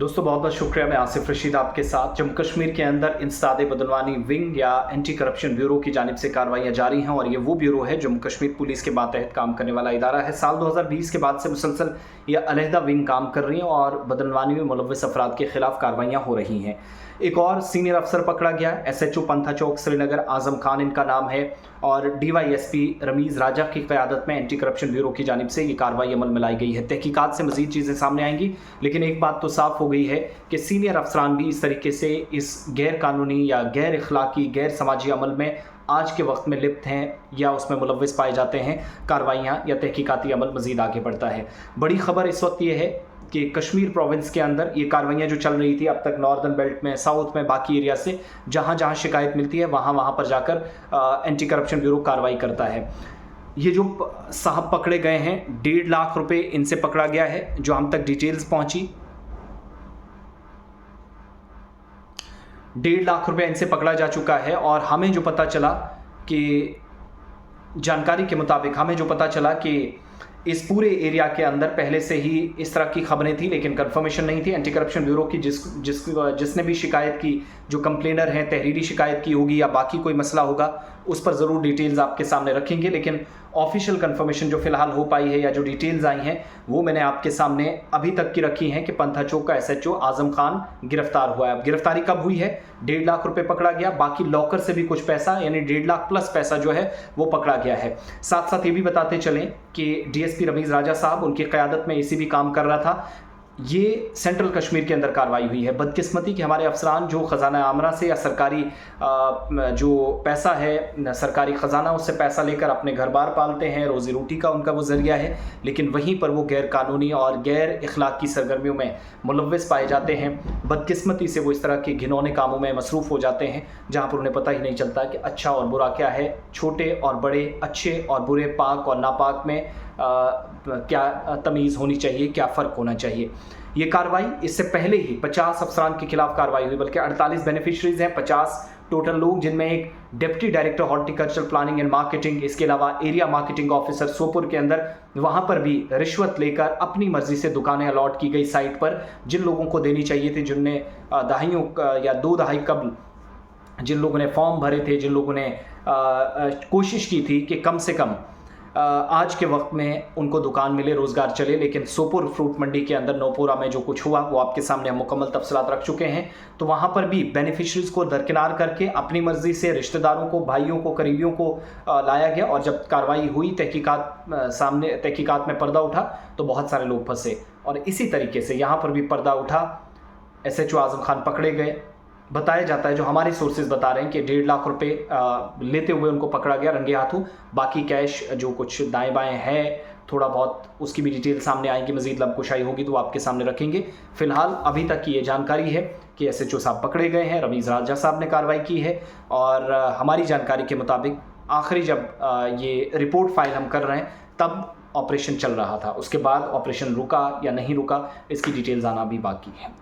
दोस्तों बहुत बहुत शुक्रिया। मैं आसिफ रशीद आपके साथ। जम्मू कश्मीर के अंदर इंसदाद बदनवानी विंग या एंटी करप्शन ब्यूरो की जानिब से कार्रवाइयाँ जारी हैं और ये वो ब्यूरो है जम्मू कश्मीर पुलिस के मातहत काम करने वाला इदारा है। साल 2020 के बाद से मुसलसल यह अलहदा विंग काम कर रही है और बदनवानी में मुलव्वस अफराद के खिलाफ कार्रवाइयाँ हो रही हैं। एक और सीनियर अफसर पकड़ा गया, SHO पंथा चौक श्रीनगर, आजम खान इनका नाम है और DYSP रमीज़ राजा की क़यादत में एंटी करप्शन ब्यूरो की जानिब से ये कार्रवाई अमल में लाई गई है। तहकीकात से मज़ीद चीज़ें सामने आएंगी, लेकिन एक बात तो साफ़ हो गई है कि सीनियर अफसरान भी इस तरीके से इस गैर कानूनी या गैर अखलाकी गैर समाजी अमल में आज के वक्त में लिप्त हैं या उसमें मुलव्वस पाए जाते हैं। कार्रवाइयाँ या तहकीकाती अमल मज़ीद आगे बढ़ता है। बड़ी खबर इस वक्त ये है कि कश्मीर प्रोविंस के अंदर ये कार्रवाइयाँ जो चल रही थी अब तक नॉर्दर्न बेल्ट में, साउथ में, बाकी एरिया से जहाँ जहाँ शिकायत मिलती है वहाँ पर जाकर एंटी करप्शन ब्यूरो कार्रवाई करता है। ये जो साहब पकड़े गए हैं, 1.5 लाख रुपए इनसे पकड़ा गया है। जो हम तक डिटेल्स पहुँची, 1.5 लाख रुपए इनसे पकड़ा जा चुका है और हमें जो पता चला कि जानकारी के मुताबिक हमें जो पता चला कि इस पूरे एरिया के अंदर पहले से ही इस तरह की खबरें थी, लेकिन कंफर्मेशन नहीं थी। एंटी करप्शन ब्यूरो की जिसने भी शिकायत की, जो कंप्लेनर हैं, तहरीरी शिकायत की होगी या बाकी कोई मसला होगा, उस पर ज़रूर डिटेल्स आपके सामने रखेंगे। लेकिन ऑफिशियल कंफर्मेशन जो फिलहाल हो पाई है या जो डिटेल्स आई हैं वो मैंने आपके सामने अभी तक की रखी हैं कि पंथा चौक का SHO आजम खान गिरफ्तार हुआ है। अब गिरफ्तारी कब हुई है? 1.5 लाख रुपए पकड़ा गया, बाकी लॉकर से भी कुछ पैसा यानी 1.5 लाख प्लस पैसा जो है वो पकड़ा गया है। साथ साथ ये भी बताते चलें कि DSP रमीज़ राजा साहब, उनकी क़यादत में ACB काम कर रहा था। ये सेंट्रल कश्मीर के अंदर कार्रवाई हुई है। बदकिस्मती कि हमारे अफसरान जो ख़जाना आमरा से या सरकारी जो पैसा है, सरकारी ख़जाना, उससे पैसा लेकर अपने घर बार पालते हैं, रोज़ी रोटी का उनका वो ज़रिया है, लेकिन वहीं पर वो गैर कानूनी और गैर अखलाकी सरगर्मियों में मुलव्वस पाए जाते हैं। बदकिस्मती से वो इस तरह के घिनौने कामों में मसरूफ़ हो जाते हैं जहाँ पर उन्हें पता ही नहीं चलता कि अच्छा और बुरा क्या है, छोटे और बड़े, अच्छे और बुरे, पाक और नापाक में क्या तमीज़ होनी चाहिए, क्या फ़र्क होना चाहिए। ये कार्रवाई इससे पहले ही 50 अफसरान के खिलाफ कार्रवाई हुई, बल्कि 48 बेनिफिशरीज़ हैं, 50 टोटल लोग, जिनमें एक deputy director horticulture planning and marketing, इसके अलावा एरिया मार्केटिंग ऑफिसर सोपुर के अंदर, वहाँ पर भी रिश्वत लेकर अपनी मर्जी से दुकानें अलॉट की गई साइट पर, जिन लोगों को देनी चाहिए थी, जिनने दहाइयों या 2 दहाई कबल जिन लोगों ने फॉर्म भरे थे, जिन लोगों ने कोशिश की थी कि कम से कम आज के वक्त में उनको दुकान मिले, रोज़गार चले। लेकिन सोपुर फ्रूट मंडी के अंदर नौपुरा में जो कुछ हुआ वो आपके सामने हम मुकम्मल तफसीलात रख चुके हैं। तो वहाँ पर भी बेनिफिशरीज़ को दरकिनार करके अपनी मर्ज़ी से रिश्तेदारों को, भाइयों को, करीबियों को लाया गया और जब कार्रवाई हुई, तहकीकात में पर्दा उठा तो बहुत सारे लोग फंसे और इसी तरीके से यहाँ पर भी पर्दा उठा। SHO आजम खान पकड़े गए। बताया जाता है, जो हमारे सोर्सेज बता रहे हैं कि 1.5 लाख रुपए लेते हुए उनको पकड़ा गया रंगे हाथों। बाकी कैश जो कुछ दाएं बाएं है थोड़ा बहुत, उसकी भी डिटेल सामने आएगी, मजीद लबकुशाई होगी तो आपके सामने रखेंगे। फिलहाल अभी तक की ये जानकारी है कि SHO साहब पकड़े गए हैं, रमीज़ राजा साहब ने कार्रवाई की है और हमारी जानकारी के मुताबिक आखिरी जब ये रिपोर्ट फाइल हम कर रहे हैं तब ऑपरेशन चल रहा था। उसके बाद ऑपरेशन रुका या नहीं रुका, इसकी डिटेल्स आना भी बाकी है।